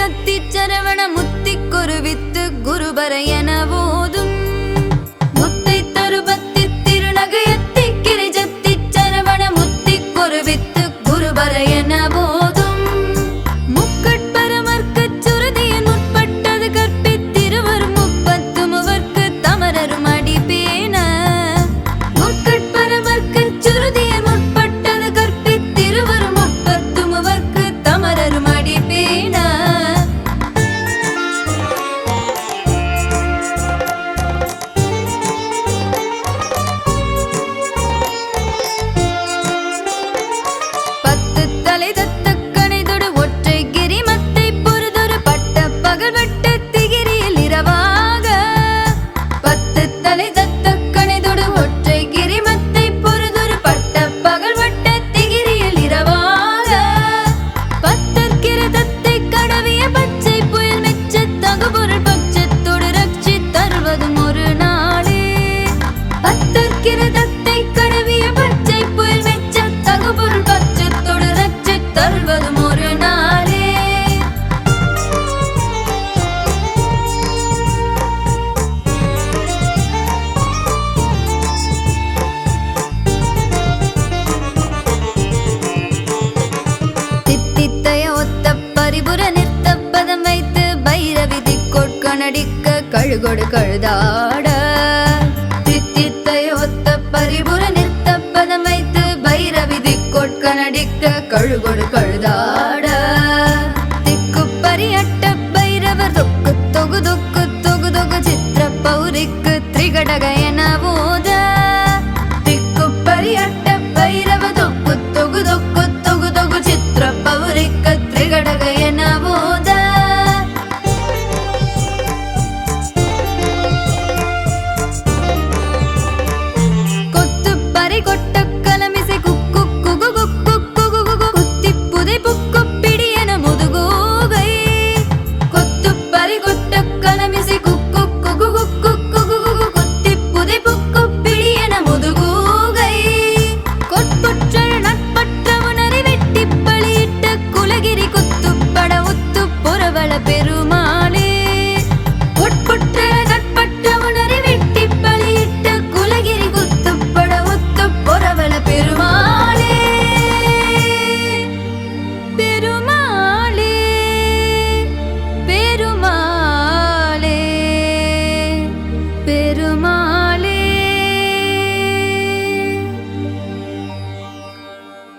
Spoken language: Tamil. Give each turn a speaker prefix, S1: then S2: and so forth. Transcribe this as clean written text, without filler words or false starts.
S1: தத்தி சரவண முத்திக்கொரு வித்து குருபர என போதும் முத்தை தருபத்தி திருநகையத்தி கிரிஜத்தி சரவண முத்திக்கொரு வித்து குருபர என போதும் முக்கட்பரமர்க்கு சுருதியின் முற்பட்டது கற்பித்திருவர் முப்பத்து முவர்க்கு தமரரும் அடிப்பேன முக்கட்பரமர்க்கு சுருதியின் முற்பட்டது கற்பித்திருவர் முப்பத்து முவர்க்கு தமரரும் அடிப்பேன பத்து தலை தத்த கணைதொடு ஒற்றை கிரிமத்தை பொறுதொரு பட்ட பகல் வட்ட திகிரியில் இரவாக பத்து தலை தத்த கணைதொடு ஒற்றை கிரிமத்தை பொறுதொரு பட்ட பகல் வட்ட திகிரியில் இரவாக பத்தற்கிரதத்தை கடவிய பச்சை புயல் மெச்ச தகுபொருள் பட்சத்தோடு ரட்சி தருவதும் ஒரு நாளே பத்தற்கிரதத்தை கடவிய பச்சை புயல் மெச்ச தகுபொருள் பட்சத்தோடு ரட்சி தருவதும் ஒரு நாளே தித்தித்தைய ஒத்த பரிபுர நிறுத்த பதம் வைத்து பைரவிதி கொட்கணடிக்க கழுகொடு கழுதா